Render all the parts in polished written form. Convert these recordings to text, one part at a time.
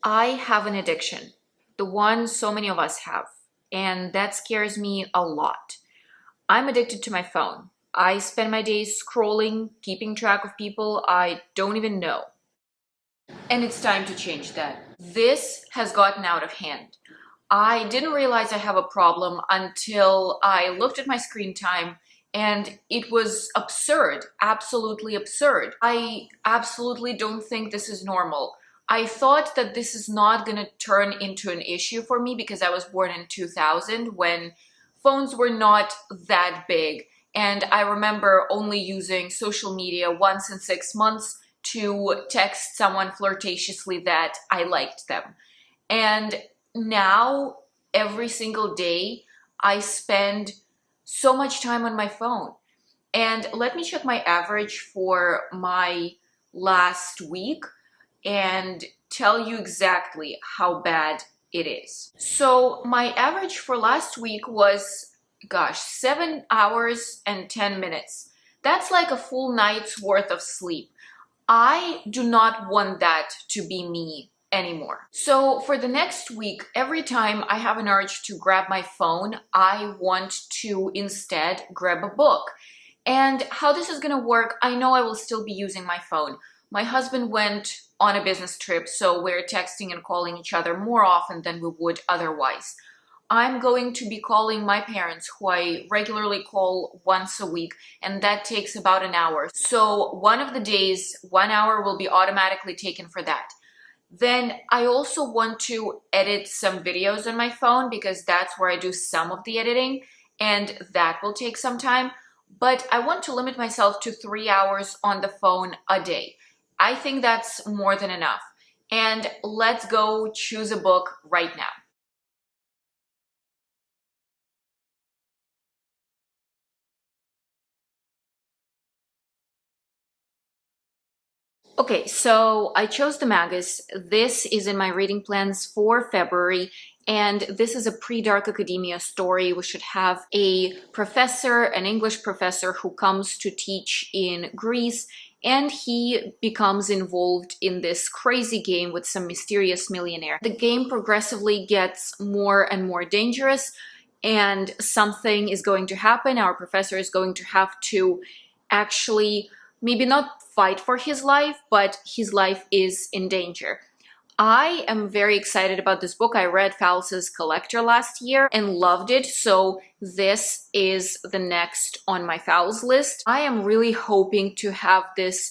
I have an addiction, the one so many of us have, and that scares me a lot. I'm addicted to my phone. I spend my days scrolling, keeping track of people I don't even know. And it's time to change that. This has gotten out of hand. I didn't realize I have a problem until I looked at my screen time and it was absurd, absolutely absurd. I absolutely don't think this is normal. I thought that this is not going to turn into an issue for me because I was born in 2000 when phones were not that big. And I remember only using social media once in 6 months to text someone flirtatiously that I liked them. And now, every single day, I spend so much time on my phone. And let me check my average for my last week and tell you exactly how bad it is. So, my average for last week was, gosh, 7 hours and 10 minutes. That's like a full night's worth of sleep. I do not want that to be me anymore. So for the next week, every time I have an urge to grab my phone, I want to instead grab a book. And how this is going to work, I know I will still be using my phone. My husband went on a business trip, so we're texting and calling each other more often than we would otherwise. I'm going to be calling my parents, who I regularly call once a week, and that takes about an hour. So one of the days, 1 hour will be automatically taken for that. Then I also want to edit some videos on my phone because that's where I do some of the editing, and that will take some time. But I want to limit myself to 3 hours on the phone a day. I think that's more than enough. And let's go choose a book right now. Okay, so I chose the Magus. This is in my reading plans for February, and this is a pre-dark academia story. We should have a professor, an English professor, who comes to teach in Greece, and he becomes involved in this crazy game with some mysterious millionaire. The game progressively gets more and more dangerous, and something is going to happen. Our professor is going to have to actually maybe not fight for his life, but his life is in danger. I am very excited about this book. I read Fowles's Collector last year and loved it, so this is the next on my Fowles list. I am really hoping to have this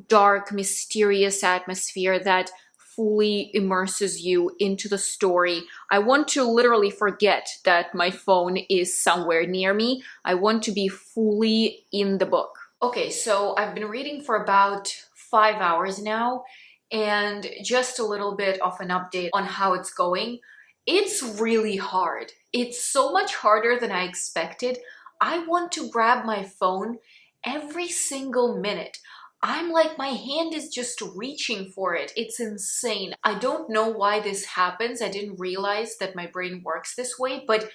dark, mysterious atmosphere that fully immerses you into the story. I want to literally forget that my phone is somewhere near me. I want to be fully in the book. Okay, so I've been reading for about 5 hours now, and just a little bit of an update on how it's going. It's really hard. It's so much harder than I expected. I want to grab my phone every single minute. I'm like, my hand is just reaching for it. It's insane. I don't know why this happens. I didn't realize that my brain works this way, but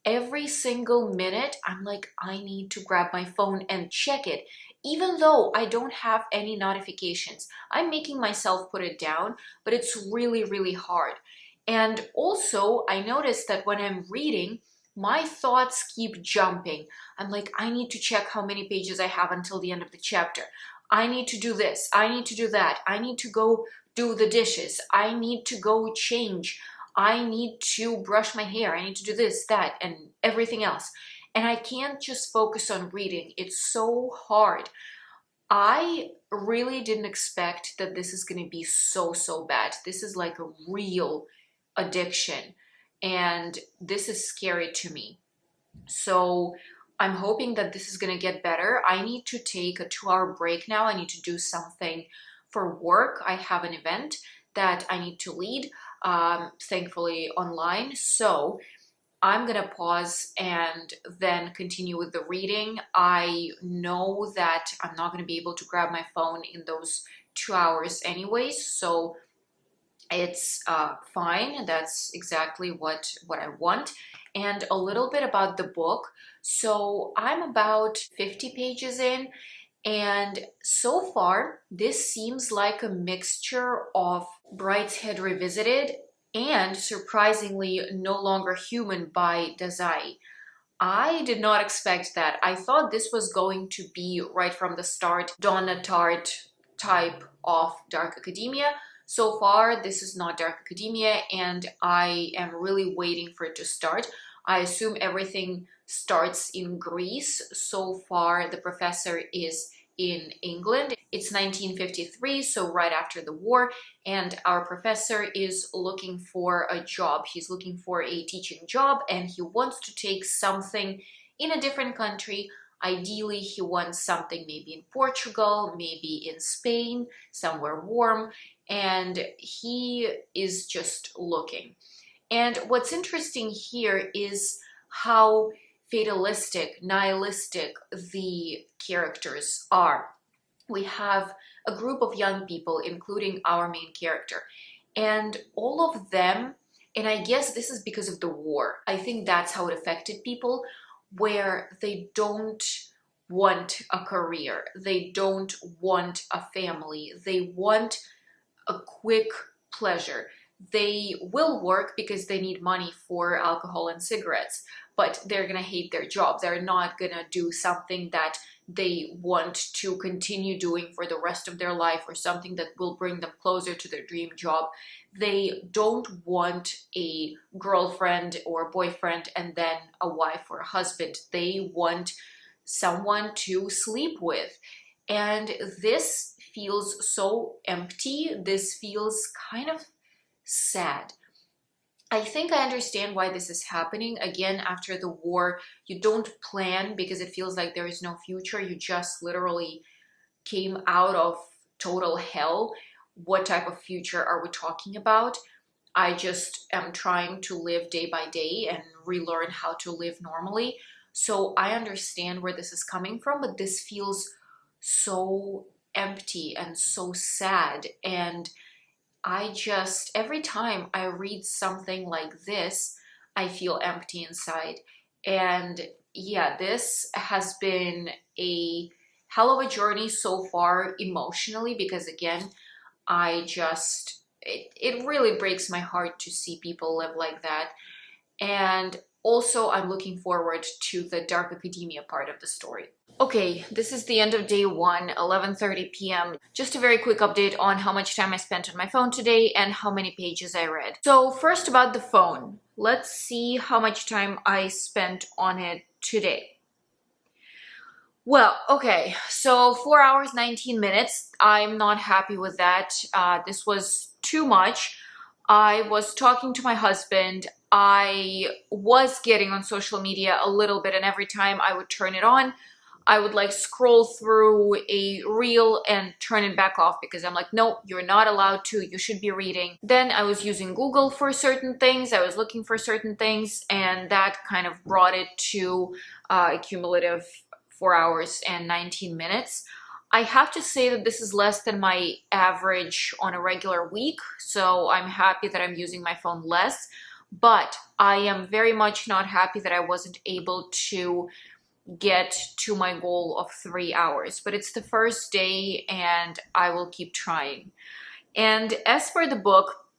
every single minute, I'm like, I need to grab my phone and check it. Even though I don't have any notifications, I'm making myself put it down, but it's really, really hard. And also, I noticed that when I'm reading, my thoughts keep jumping. I'm like, I need to check how many pages I have until the end of the chapter. I need to do this. I need to do that. I need to go do the dishes. I need to go change. I need to brush my hair. I need to do this, that, and everything else. And I can't just focus on reading. It's so hard. I really didn't expect that this is going to be so, so bad. This is like a real addiction. And this is scary to me. So I'm hoping that this is going to get better. I need to take a 2 hour break now. I need to do something for work. I have an event that I need to lead, thankfully online. So I'm gonna pause and then continue with the reading. I know that I'm not gonna be able to grab my phone in those 2 hours anyways, so it's fine. That's exactly what I want. And a little bit about the book. So I'm about 50 pages in, and so far, this seems like a mixture of Brideshead Revisited, and surprisingly No Longer Human by Dazai. I did not expect that. I thought this was going to be right from the start Donna Tartt type of dark academia. So far, this is not dark academia, and I am really waiting for it to start. I assume everything starts in Greece. So far, the professor is in England. It's 1953, so right after the war, and our professor is looking for a job. He's looking for a teaching job, and he wants to take something in a different country. Ideally, he wants something maybe in Portugal, maybe in Spain, somewhere warm, and he is just looking. And what's interesting here is how fatalistic, nihilistic the characters are. We have a group of young people, including our main character, and all of them, and I guess this is because of the war, I think that's how it affected people, where they don't want a career, they don't want a family, they want a quick pleasure. They will work because they need money for alcohol and cigarettes, but they're gonna hate their job. They're not gonna do something that they want to continue doing for the rest of their life, or something that will bring them closer to their dream job. They don't want a girlfriend or boyfriend and then a wife or a husband. They want someone to sleep with. And this feels so empty. This feels kind of sad. I think I understand why this is happening. Again, after the war, you don't plan because it feels like there is no future. You just literally came out of total hell. What type of future are we talking about? I just am trying to live day by day and relearn how to live normally. So I understand where this is coming from, but this feels so empty and so sad. And I just, every time I read something like this, I feel empty inside. And yeah, this has been a hell of a journey so far emotionally, because again, it really breaks my heart to see people live like that. And also, I'm looking forward to the dark academia part of the story. Okay, this is the end of day one, 11:30 p.m. Just a very quick update on how much time I spent on my phone today and how many pages I read. So first, about the phone. Let's see how much time I spent on it today. Well, okay, so 4 hours, 19 minutes. I'm not happy with that. This was too much. I was talking to my husband. I was getting on social media a little bit, and every time I would turn it on, I would like scroll through a reel and turn it back off because I'm like, no, you're not allowed to, you should be reading. Then I was using Google for certain things, I was looking for certain things, and that kind of brought it to a cumulative 4 hours and 19 minutes. I have to say that this is less than my average on a regular week, so I'm happy that I'm using my phone less, but I am very much not happy that I wasn't able to get to my goal of 3 hours. But it's the first day and I will keep trying. And as for the book,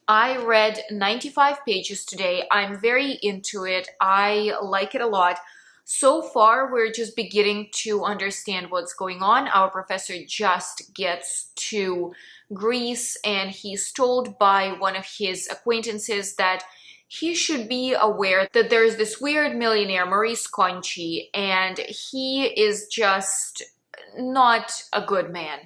I read 95 pages today. I'm very into it. I like it a lot. So far, we're just beginning to understand what's going on. Our professor just gets to Greece and he's told by one of his acquaintances that he should be aware that there's this weird millionaire, Maurice Conchi, and he is just not a good man.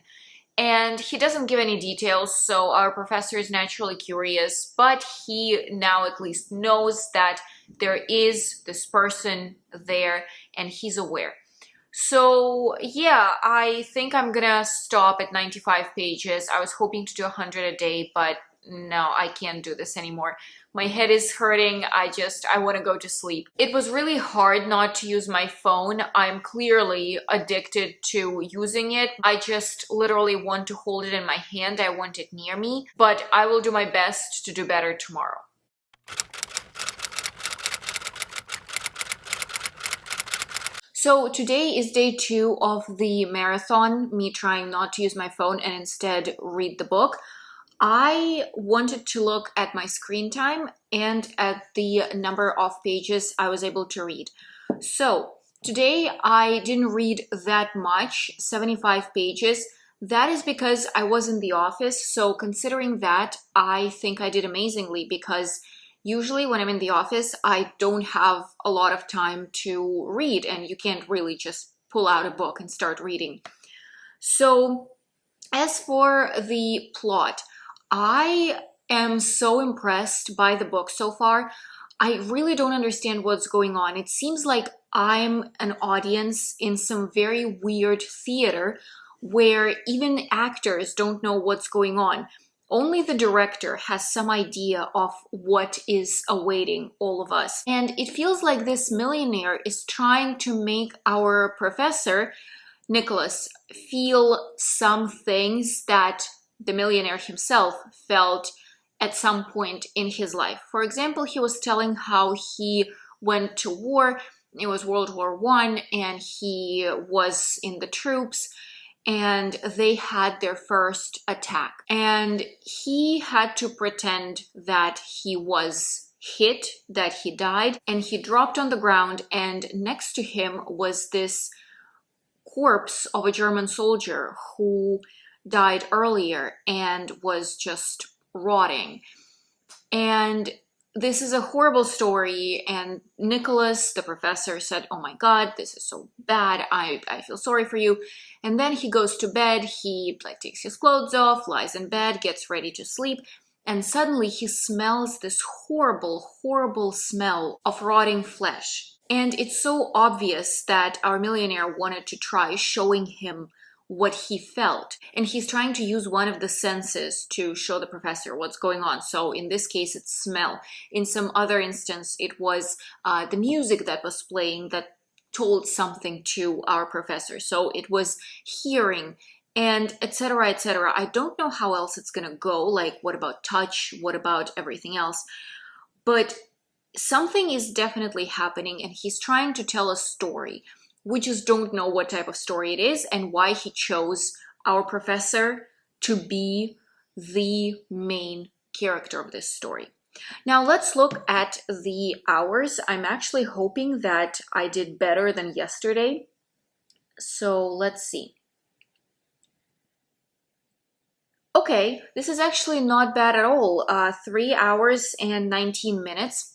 And he doesn't give any details, so our professor is naturally curious, but he now at least knows that there is this person there and he's aware. So yeah, I think I'm gonna stop at 95 pages. I was hoping to do 100 a day, but no, I can't do this anymore. My head is hurting. I want to go to sleep. It was really hard not to use my phone. I'm clearly addicted to using it. I just literally want to hold it in my hand. I want it near me, but I will do my best to do better tomorrow. So today is day 2 of the marathon, me trying not to use my phone and instead read the book. I wanted to look at my screen time and at the number of pages I was able to read. So today I didn't read that much, 75 pages. That is because I was in the office. So considering that, I think I did amazingly because usually when I'm in the office, I don't have a lot of time to read, and you can't really just pull out a book and start reading. So as for the plot, I am so impressed by the book so far. I really don't understand what's going on. It seems like I'm an audience in some very weird theater where even actors don't know what's going on. Only the director has some idea of what is awaiting all of us. And it feels like this millionaire is trying to make our professor Nicholas feel some things that the millionaire himself felt at some point in his life. For example, he was telling how he went to war. It was World War One, and he was in the troops, and they had their first attack. And he had to pretend that he was hit, that he died, and he dropped on the ground, and next to him was this corpse of a German soldier who died earlier and was just rotting. And this is a horrible story. And Nicholas, the professor, said, "Oh my God, this is so bad. I feel sorry for you." And then he goes to bed. He takes his clothes off, lies in bed, gets ready to sleep. And suddenly he smells this horrible, horrible smell of rotting flesh. And it's so obvious that our millionaire wanted to try showing him what he felt. And he's trying to use one of the senses to show the professor what's going on. So in this case, it's smell. In some other instance, it was the music that was playing that told something to our professor. So it was hearing and etc., etc. I don't know how else it's going to go. Like, what about touch? What about everything else? But something is definitely happening, and he's trying to tell a story. We just don't know what type of story it is and why he chose our professor to be the main character of this story. Now let's look at the hours. I'm actually hoping that I did better than yesterday. So let's see. Okay, this is actually not bad at all. 3 hours and 19 minutes.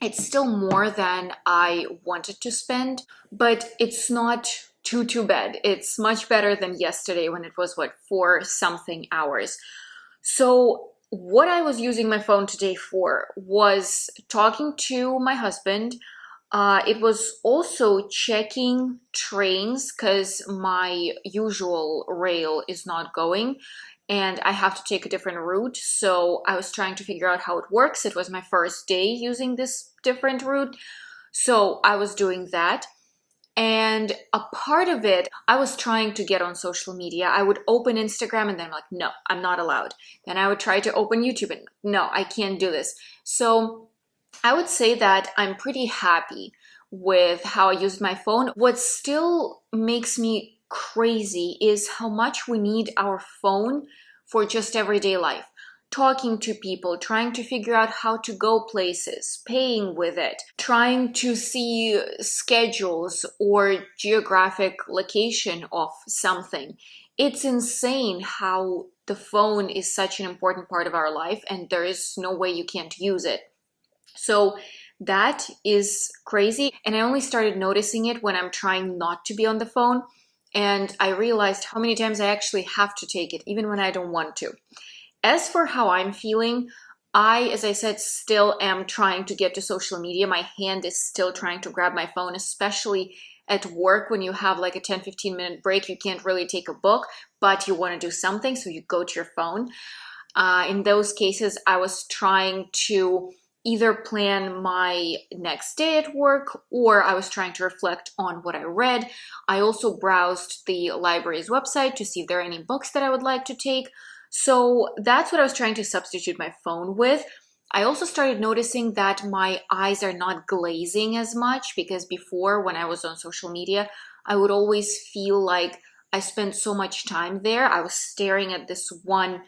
It's still more than I wanted to spend, but it's not too bad. It's much better than yesterday when it was, 4 something hours. So what I was using my phone today for was talking to my husband. It was also checking trains because my usual rail is not going and I have to take a different route. So I was trying to figure out how it works. It was my first day using this different route. So I was doing that. And a part of it, I was trying to get on social media. I would open Instagram and then I'm like, no, I'm not allowed. Then I would try to open YouTube and no, I can't do this. So I would say that I'm pretty happy with how I used my phone. What still makes me crazy is how much we need our phone for just everyday life. Talking to people, trying to figure out how to go places, paying with it, trying to see schedules or geographic location of something. It's insane how the phone is such an important part of our life and there is no way you can't use it. So that is crazy. And I only started noticing it when I'm trying not to be on the phone. And I realized how many times I actually have to take it, even when I don't want to. As for how I'm feeling, as I said, still am trying to get to social media. My hand is still trying to grab my phone, especially at work when you have like a 10-15 minute break. You can't really take a book, but you want to do something, so you go to your phone. In those cases, I was trying to either plan my next day at work or I was trying to reflect on what I read. I also browsed the library's website to see if there are any books that I would like to take. So that's what I was trying to substitute my phone with. I also started noticing that my eyes are not glazing as much because before, when I was on social media, I would always feel like I spent so much time there. I was staring at this one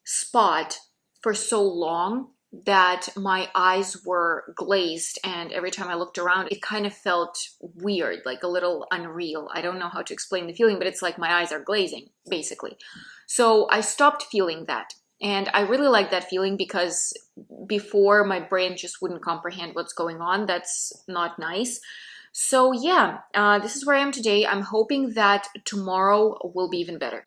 spot for so long that my eyes were glazed, and every time I looked around it kind of felt weird, like a little unreal. I don't know how to explain the feeling, but it's like my eyes are glazing basically. So I stopped feeling that, and I really like that feeling because before my brain just wouldn't comprehend what's going on. That's not nice. So yeah, this is where I am today. I'm hoping that tomorrow will be even better.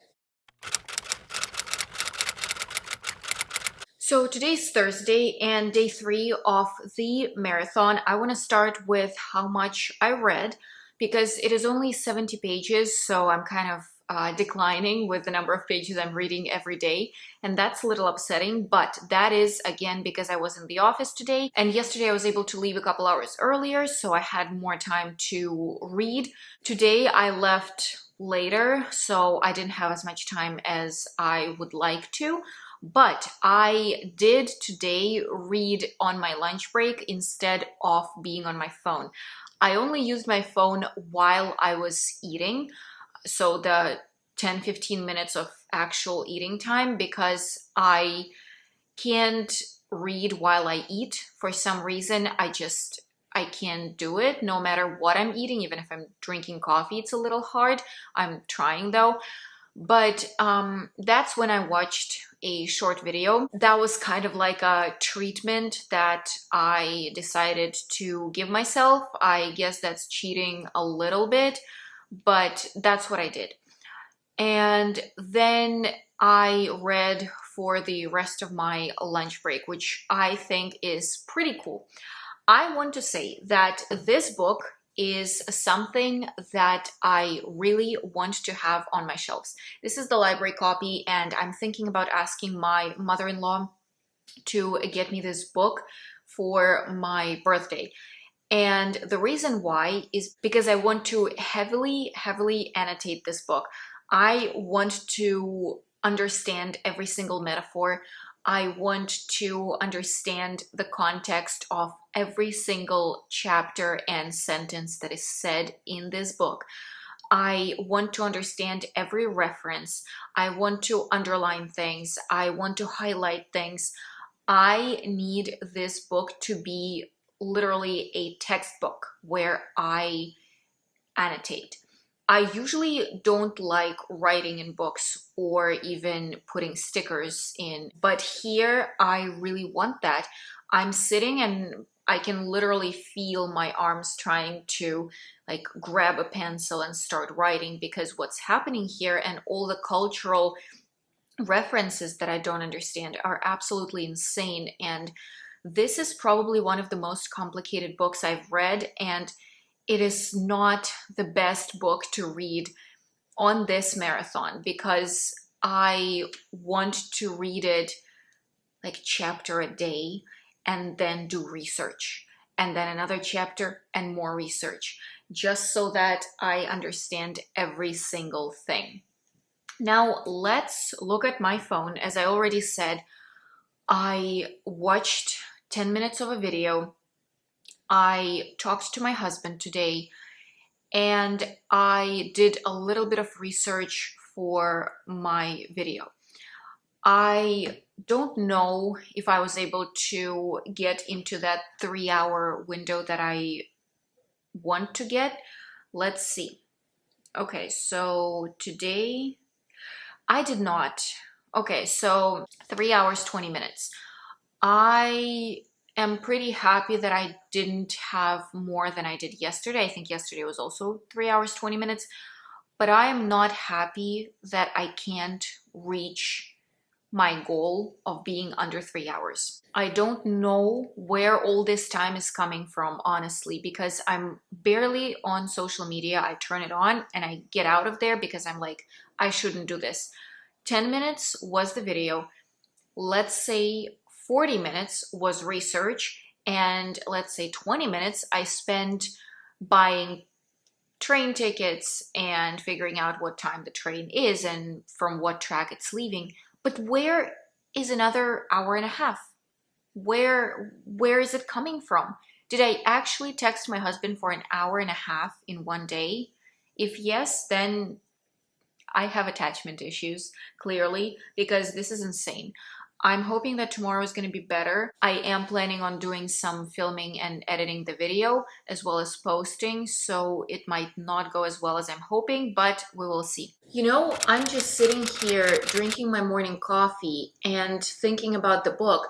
So today's Thursday and day 3 of the marathon. I want to start with how much I read because it is only 70 pages, so I'm kind of declining with the number of pages I'm reading every day, and that's a little upsetting, but that is again because I was in the office today, and yesterday I was able to leave a couple hours earlier, so I had more time to read. Today I left later, so I didn't have as much time as I would like to. But I did today read on my lunch break instead of being on my phone. I only used my phone while I was eating, so the 10-15 minutes of actual eating time, because I can't read while I eat. For some reason, I can't do it no matter what I'm eating, even if I'm drinking coffee. It's a little hard. I'm trying though. But that's when I watched a short video. That was kind of like a treatment that I decided to give myself. I guess that's cheating a little bit, but that's what I did. And then I read for the rest of my lunch break, which I think is pretty cool. I want to say that this book is something that I really want to have on my shelves. This is the library copy, and I'm thinking about asking my mother-in-law to get me this book for my birthday. And the reason why is because I want to heavily annotate this book. I want to understand every single metaphor. I want to understand the context of every single chapter and sentence that is said in this book. I want to understand every reference. I want to underline things. I want to highlight things. I need this book to be literally a textbook where I annotate. I usually don't like writing in books or even putting stickers in, but here I really want that. I'm sitting and I can literally feel my arms trying to like grab a pencil and start writing, because what's happening here and all the cultural references that I don't understand are absolutely insane. And this is probably one of the most complicated books I've read, and it is not the best book to read on this marathon because I want to read it like chapter a day and then do research and then another chapter and more research, just so that I understand every single thing. Now let's look at my phone. As I already said, I watched 10 minutes of a video. I talked to my husband today, and I did a little bit of research for my video. I don't know if I was able to get into that 3-hour window that I want to get. Let's see. Okay, so today I did not. Okay, so 3 hours, 20 minutes. I am pretty happy that I didn't have more than I did yesterday. I think yesterday was also 3 hours, 20 minutes. But I am not happy that I can't reach my goal of being under 3 hours. I don't know where all this time is coming from, honestly, because I'm barely on social media. I turn it on and I get out of there because I'm like, I shouldn't do this. 10 minutes was the video. Let's say 40 minutes was research, and let's say 20 minutes I spent buying train tickets and figuring out what time the train is and from what track it's leaving. But where is another hour and a half? Where is it coming from? Did I actually text my husband for an hour and a half in one day? If yes, then I have attachment issues, clearly, because this is insane. I'm hoping that tomorrow is going to be better. I am planning on doing some filming and editing the video as well as posting, so it might not go as well as I'm hoping, but we will see. You know, I'm just sitting here drinking my morning coffee and thinking about the book,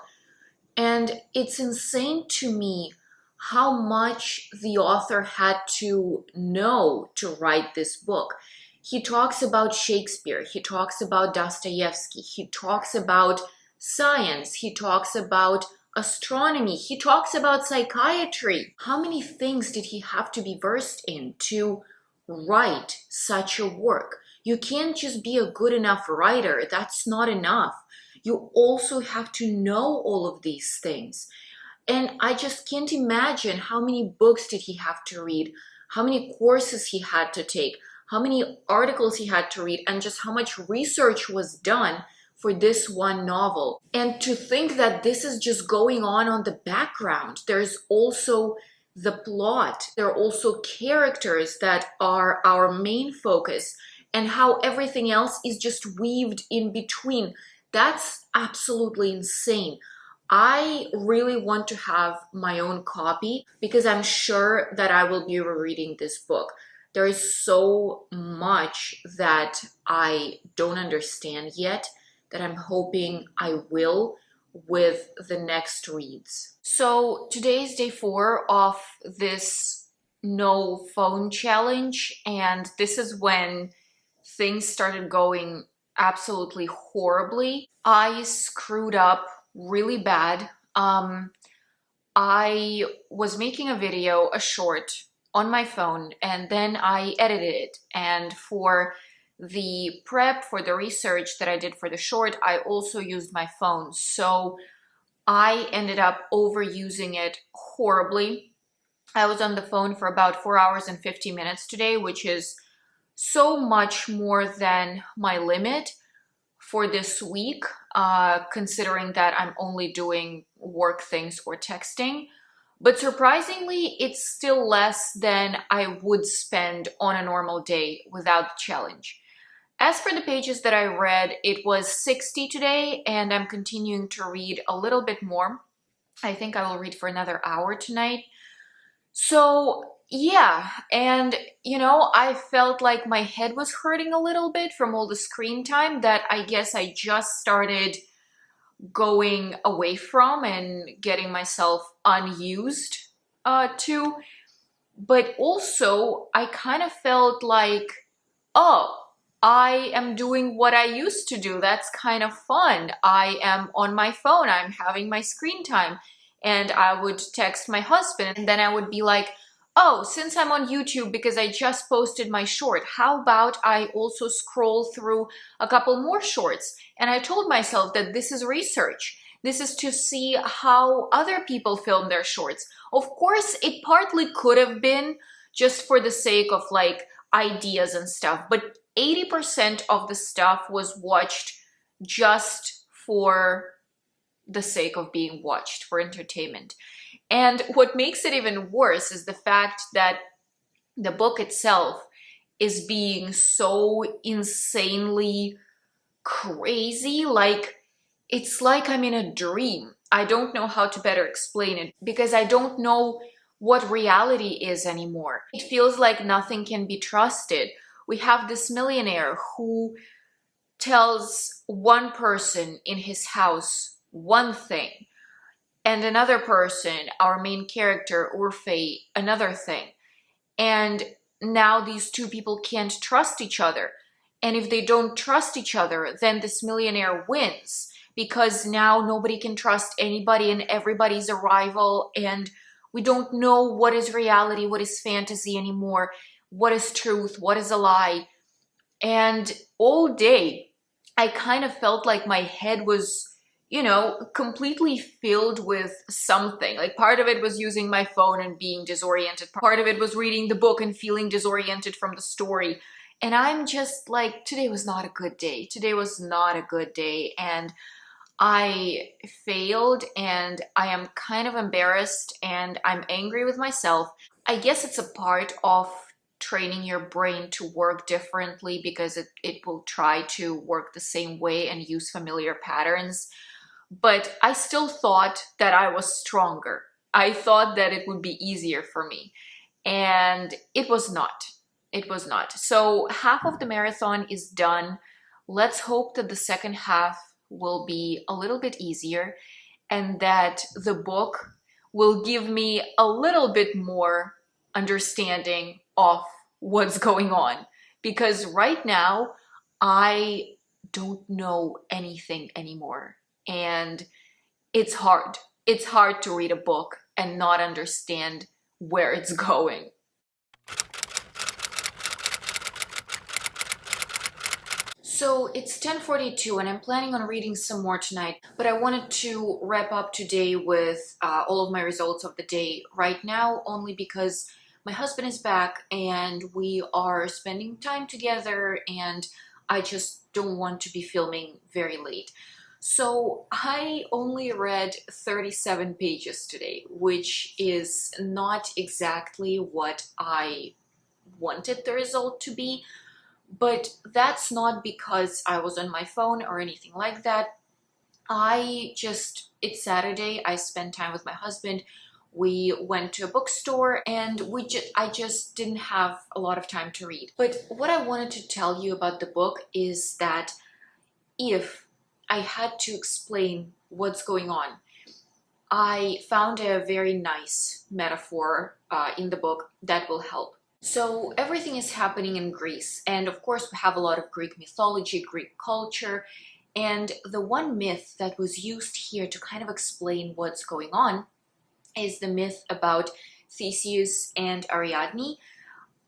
and it's insane to me how much the author had to know to write this book. He talks about Shakespeare, he talks about Dostoevsky, he talks about science, he talks about astronomy, he talks about psychiatry. How many things did he have to be versed in to write such a work? You can't just be a good enough writer, that's not enough. You also have to know all of these things. And I just can't imagine how many books did he have to read, how many courses he had to take, how many articles he had to read, and just how much research was done for this one novel. And to think that this is just going on the background. There's also the plot. There are also characters that are our main focus, and how everything else is just weaved in between. That's absolutely insane. I really want to have my own copy because I'm sure that I will be rereading this book. There is so much that I don't understand yet that I'm hoping I will with the next reads. So today is day 4 of this no phone challenge, and this is when things started going absolutely horribly. I screwed up really bad. I was making a video, a short, on my phone, and then I edited it. And for the prep, for the research that I did for the short, I also used my phone. So I ended up overusing it horribly. I was on the phone for about 4 hours and 50 minutes today, which is so much more than my limit for this week, considering that I'm only doing work things or texting. But surprisingly, it's still less than I would spend on a normal day without the challenge. As for the pages that I read, it was 60 today, and I'm continuing to read a little bit more. I think I will read for another hour tonight. So yeah, and I felt like my head was hurting a little bit from all the screen time that I guess I just started going away from and getting myself unused to. But also, I kind of felt like, oh, I am doing what I used to do. That's kind of fun. I am on my phone, I'm having my screen time. And I would text my husband, and then I would be like, oh, since I'm on YouTube because I just posted my short, how about I also scroll through a couple more shorts? And I told myself that this is research. This is to see how other people film their shorts. Of course, it partly could have been just for the sake of like ideas and stuff, but 80% of the stuff was watched just for the sake of being watched, for entertainment. And what makes it even worse is the fact that the book itself is being so insanely crazy. Like, it's like I'm in a dream. I don't know how to better explain it because I don't know what reality is anymore. It feels like nothing can be trusted. We have this millionaire who tells one person in his house one thing, and another person, our main character, Orphe, another thing. And now these two people can't trust each other. And if they don't trust each other, then this millionaire wins because now nobody can trust anybody and everybody's a rival, and we don't know what is reality, what is fantasy anymore, what is truth, what is a lie. And all day, I kind of felt like my head was, completely filled with something. Like part of it was using my phone and being disoriented. Part of it was reading the book and feeling disoriented from the story. And I'm just like, today was not a good day. Today was not a good day. And I failed, and I am kind of embarrassed, and I'm angry with myself. I guess it's a part of training your brain to work differently because it will try to work the same way and use familiar patterns. But I still thought that I was stronger. I thought that it would be easier for me. And it was not. It was not. So half of the marathon is done. Let's hope that the second half will be a little bit easier and that the book will give me a little bit more understanding of what's going on. Because right now, I don't know anything anymore. And it's hard. It's hard to read a book and not understand where it's going. So it's 10:42 and I'm planning on reading some more tonight, but I wanted to wrap up today with all of my results of the day right now, only because my husband is back and we are spending time together and I just don't want to be filming very late. So I only read 37 pages today, which is not exactly what I wanted the result to be. But that's not because I was on my phone or anything like that. It's Saturday, I spent time with my husband. We went to a bookstore and I just didn't have a lot of time to read. But what I wanted to tell you about the book is that if I had to explain what's going on, I found a very nice metaphor in the book that will help. So everything is happening in Greece, and of course we have a lot of Greek mythology, Greek culture, and the one myth that was used here to kind of explain what's going on is the myth about Theseus and Ariadne.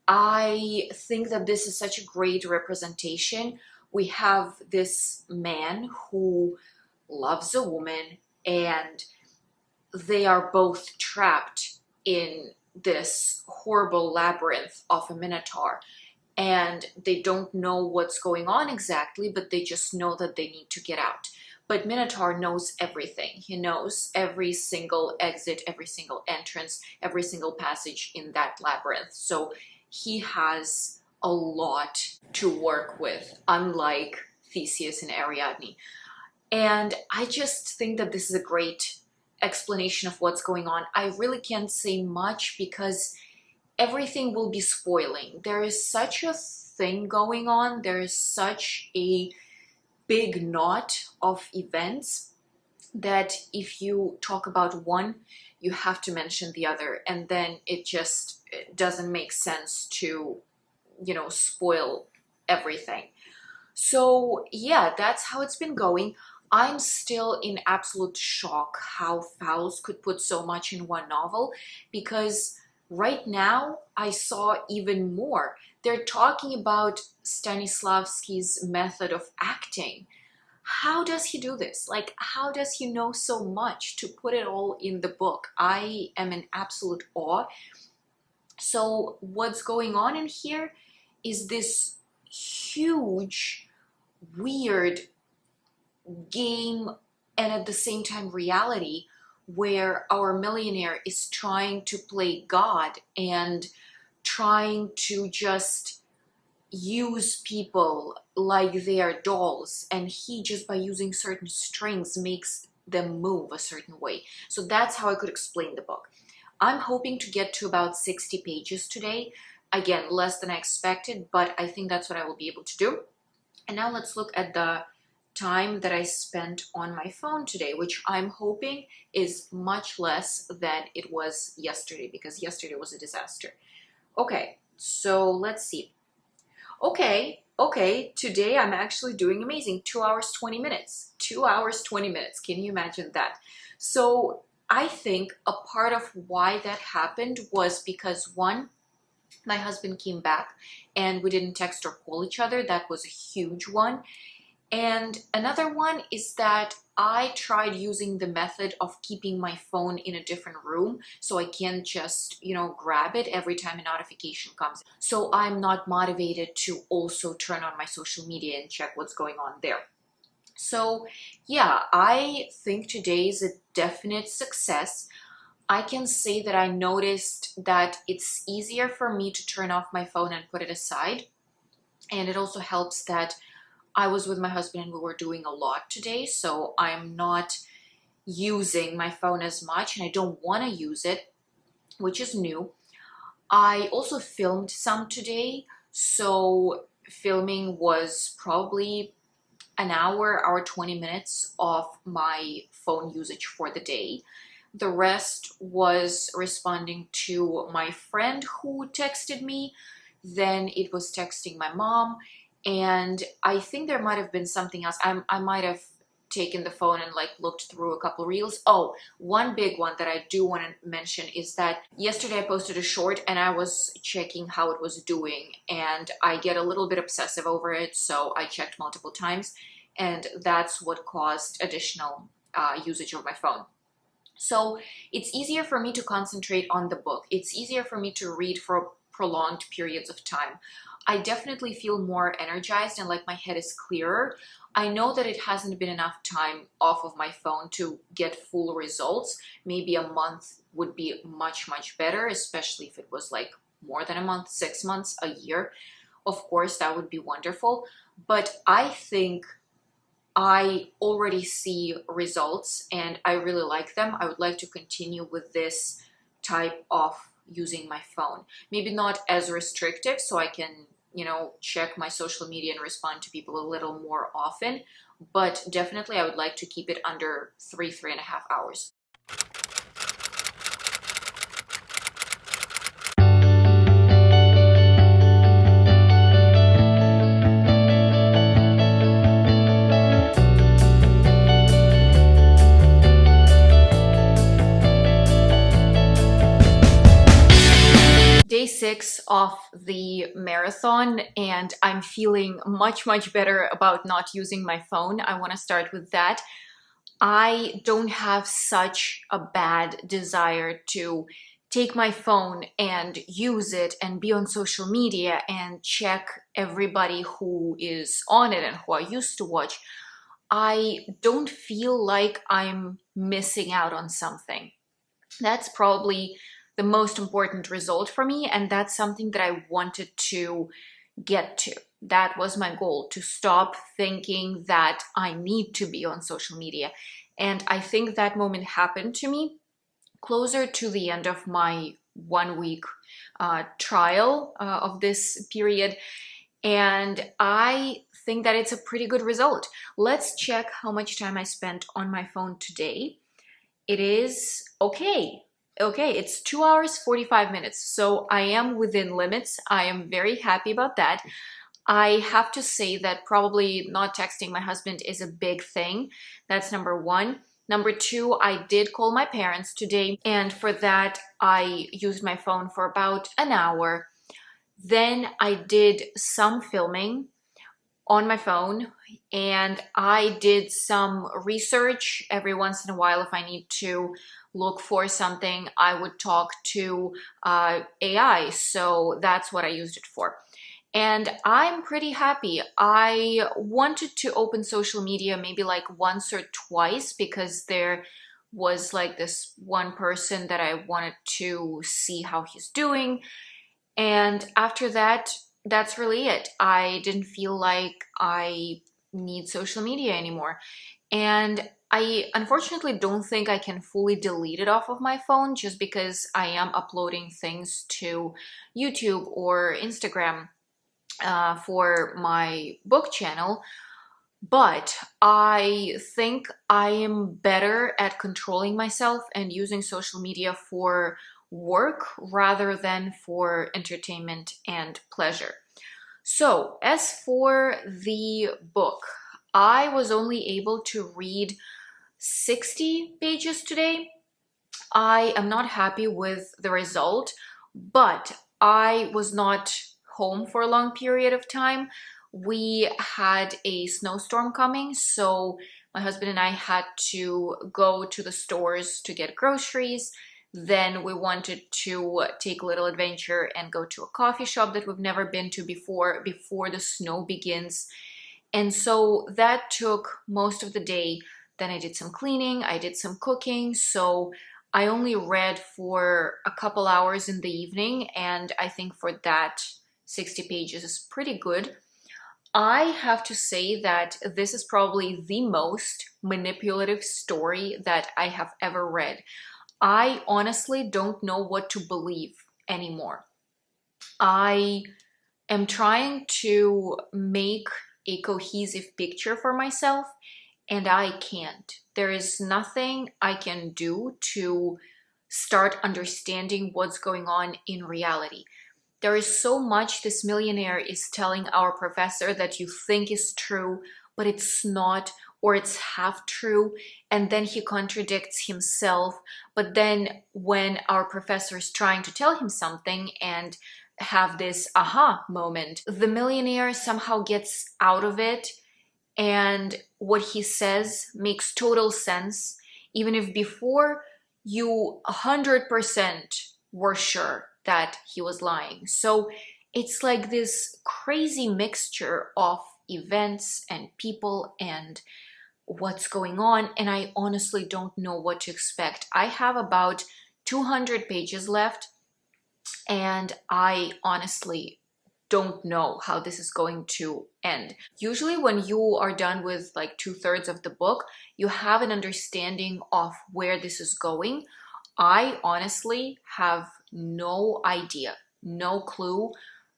I think that this is such a great representation. We have this man who loves a woman, and they are both trapped in this horrible labyrinth of a minotaur, and they don't know what's going on exactly, but they just know that they need to get out. But Minotaur knows everything. He knows every single exit, every single entrance, every single passage in that labyrinth. So he has a lot to work with, unlike Theseus and Ariadne. And I just think that this is a great explanation of what's going on. I really can't say much because everything will be spoiling. There is such a thing going on. There is such a big knot of events that if you talk about one, you have to mention the other. And then it doesn't make sense to, spoil everything. So yeah, that's how it's been going. I'm still in absolute shock how Fowles could put so much in one novel, because right now I saw even more. They're talking about Stanislavski's method of acting. How does he do this? Like, how does he know so much to put it all in the book? I am in absolute awe. So what's going on in here is this huge, weird game and at the same time reality where our millionaire is trying to play God and trying to just use people like they are dolls, and he just by using certain strings makes them move a certain way. So that's how I could explain the book. I'm hoping to get to about 60 pages today. Again, less than I expected, but I think that's what I will be able to do. And now let's look at the time that I spent on my phone today, which I'm hoping is much less than it was yesterday, because yesterday was a disaster. Okay, so let's see. Okay, today I'm actually doing amazing. 2 hours, 20 minutes. 2 hours, 20 minutes. Can you imagine that? So I think a part of why that happened was because, one, my husband came back and we didn't text or call each other. That was a huge one. And another one is that I tried using the method of keeping my phone in a different room so I can just, grab it every time a notification comes. So I'm not motivated to also turn on my social media and check what's going on there. So yeah, I think today is a definite success. I can say that I noticed that it's easier for me to turn off my phone and put it aside. And it also helps that I was with my husband and we were doing a lot today, so I'm not using my phone as much and I don't want to use it, which is new. I also filmed some today, so filming was probably an hour 20 minutes of my phone usage for the day. The rest was responding to my friend who texted me, then it was texting my mom, and I think there might have been something else. I might have taken the phone and like looked through a couple reels. Oh, one big one that I do want to mention is that yesterday I posted a short and I was checking how it was doing, and I get a little bit obsessive over it, so I checked multiple times, and that's what caused additional usage of my phone. So it's easier for me to concentrate on the book. It's easier for me to read for prolonged periods of time. I definitely feel more energized and like my head is clearer. I know that it hasn't been enough time off of my phone to get full results. Maybe a month would be much, much better, especially if it was like more than a month, 6 months, a year. Of course, that would be wonderful. But I think I already see results and I really like them. I would like to continue with this type of using my phone. Maybe not as restrictive, so I can, check my social media and respond to people a little more often, but definitely I would like to keep it under 3.5 hours. Day 6 of the marathon, and I'm feeling much, much better about not using my phone. I want to start with that. I don't have such a bad desire to take my phone and use it and be on social media and check everybody who is on it and who I used to watch. I don't feel like I'm missing out on something. That's probably the most important result for me, and that's something that I wanted to get to. That was my goal, to stop thinking that I need to be on social media. And I think that moment happened to me closer to the end of my 1 week trial of this period. And I think that it's a pretty good result. Let's check how much time I spent on my phone today. It is okay. Okay, it's 2 hours 45 minutes. So I am within limits. I am very happy about that. I have to say that probably not texting my husband is a big thing. That's number one. Number two, I did call my parents today, and for that, I used my phone for about an hour. Then I did some filming on my phone, and I did some research. Every once in a while, if I need to look for something, I would talk to AI. So that's what I used it for. And I'm pretty happy. I wanted to open social media maybe like once or twice because there was like this one person that I wanted to see how he's doing. And after that, that's really it. I didn't feel like I need social media anymore. And I unfortunately don't think I can fully delete it off of my phone just because I am uploading things to YouTube or Instagram for my book channel. But I think I am better at controlling myself and using social media for work rather than for entertainment and pleasure. So, as for the book, I was only able to read 60 pages today. I am not happy with the result, but I was not home for a long period of time. We had a snowstorm coming, so my husband and I had to go to the stores to get groceries. Then we wanted to take a little adventure and go to a coffee shop that we've never been to before the snow begins. And so that took most of the day. Then I did some cleaning, I did some cooking. So I only read for a couple hours in the evening, and I think for that 60 pages is pretty good. I have to say that this is probably the most manipulative story that I have ever read. I honestly don't know what to believe anymore. I am trying to make a cohesive picture for myself, and I can't. There is nothing I can do to start understanding what's going on in reality. There is so much this millionaire is telling our professor that you think is true, but it's not, or it's half true, and then he contradicts himself. But then when our professor is trying to tell him something and have this aha moment, the millionaire somehow gets out of it, and what he says makes total sense, even if before you 100% were sure that he was lying. So it's like this crazy mixture of events and people and what's going on, and I honestly don't know what to expect. I have about 200 pages left, and I honestly don't know how this is going to end. Usually, when you are done with like 2/3 of the book, you have an understanding of where this is going. I honestly have no idea, no clue,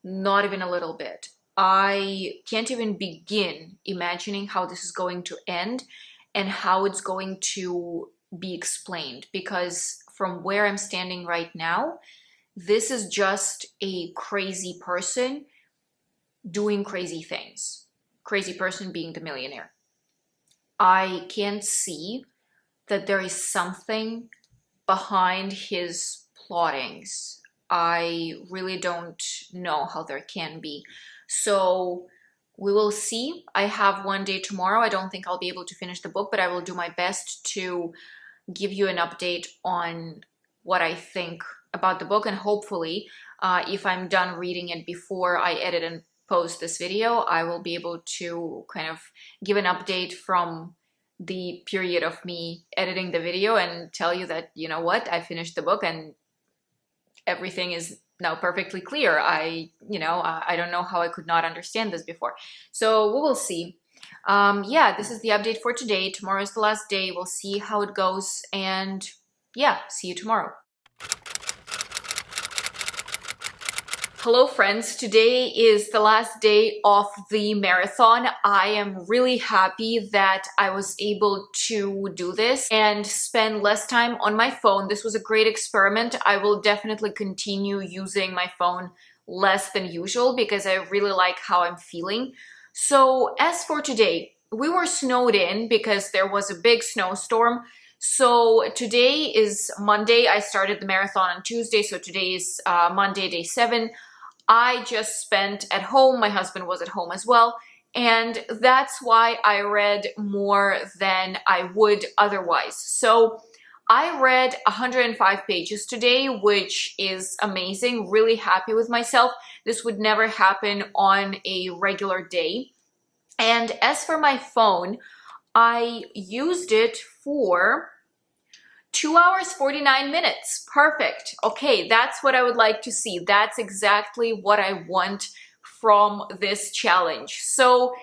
not even a little bit. I can't even begin imagining how this is going to end and how it's going to be explained, because from where I'm standing right now, this is just a crazy person doing crazy things. Crazy person being the millionaire. I can't see that there is something behind his plottings. I really don't know how there can be. So we will see. I have one day tomorrow. I don't think I'll be able to finish the book, but I will do my best to give you an update on what I think about the book. And hopefully, if I'm done reading it before I edit and post this video, I will be able to kind of give an update from the period of me editing the video and tell you that, you know what, I finished the book and everything is now perfectly clear. I don't know how I could not understand this before. So we will see. Yeah, this is the update for today. Tomorrow is the last day. We'll see how it goes. And yeah, see you tomorrow. Hello friends, today is the last day of the marathon. I am really happy that I was able to do this and spend less time on my phone. This was a great experiment. I will definitely continue using my phone less than usual because I really like how I'm feeling. So as for today, we were snowed in because there was a big snowstorm. So today is Monday. I started the marathon on Tuesday, so today is Monday, day 7. I just spent at home. My husband was at home as well. And that's why I read more than I would otherwise. So I read 105 pages today, which is amazing. Really happy with myself. This would never happen on a regular day. And as for my phone, I used it for 2 hours, 49 minutes. Perfect. Okay, that's what I would like to see. That's exactly what I want from this challenge. So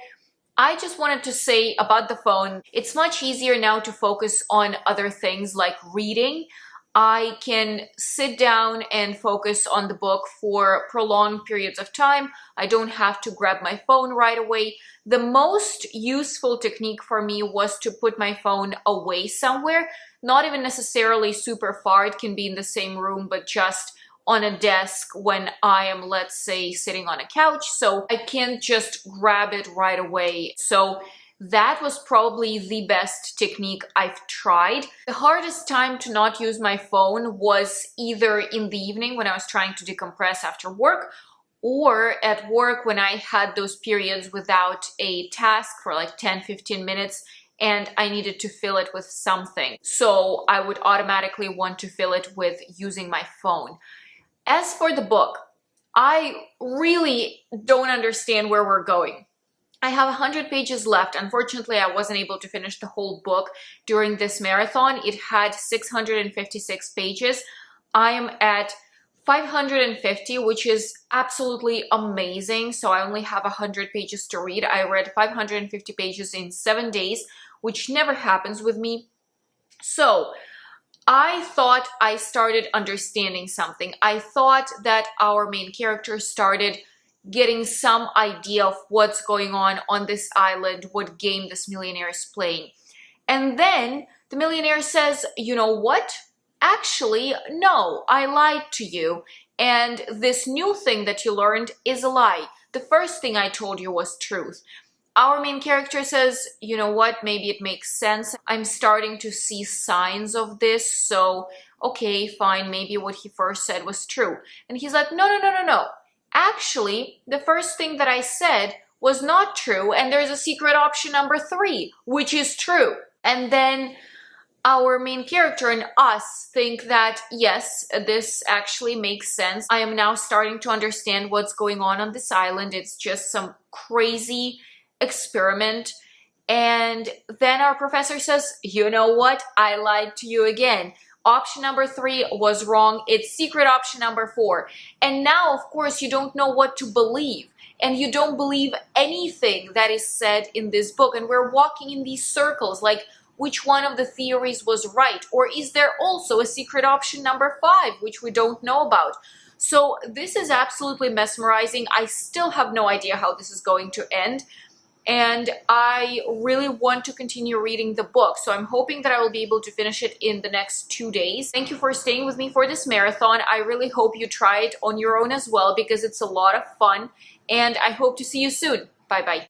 I just wanted to say about the phone, it's much easier now to focus on other things like reading. I can sit down and focus on the book for prolonged periods of time. I don't have to grab my phone right away. The most useful technique for me was to put my phone away somewhere, not even necessarily super far. It can be in the same room, but just on a desk when I am, let's say, sitting on a couch. So I can't just grab it right away. So that was probably the best technique I've tried. The hardest time to not use my phone was either in the evening when I was trying to decompress after work, or at work when I had those periods without a task for like 10-15 minutes and I needed to fill it with something. So I would automatically want to fill it with using my phone. As for the book, I really don't understand where we're going. I have 100 pages left. Unfortunately, I wasn't able to finish the whole book during this marathon. It had 656 pages. I am at 550, which is absolutely amazing. So I only have 100 pages to read. I read 550 pages in 7 days, which never happens with me. So I thought I started understanding something. I thought that our main character started getting some idea of what's going on this island, what game this millionaire is playing. And then the millionaire says, you know what? Actually, no, I lied to you. And this new thing that you learned is a lie. The first thing I told you was truth. Our main character says, you know what, maybe it makes sense. I'm starting to see signs of this, so okay, fine, maybe what he first said was true. And he's like, no, no, no, no, no. Actually, the first thing that I said was not true, and there's a secret option number 3, which is true. And then our main character and us think that, yes, this actually makes sense. I am now starting to understand what's going on this island. It's just some crazy experiment. And then our professor says, you know what? I lied to you again. Option number 3 was wrong. It's secret option number 4. And now, of course, you don't know what to believe. And you don't believe anything that is said in this book. And we're walking in these circles, like, which one of the theories was right? Or is there also a secret option number 5, which we don't know about? So this is absolutely mesmerizing. I still have no idea how this is going to end. And I really want to continue reading the book. So I'm hoping that I will be able to finish it in the next 2 days. Thank you for staying with me for this marathon. I really hope you try it on your own as well, because it's a lot of fun. And I hope to see you soon. Bye-bye.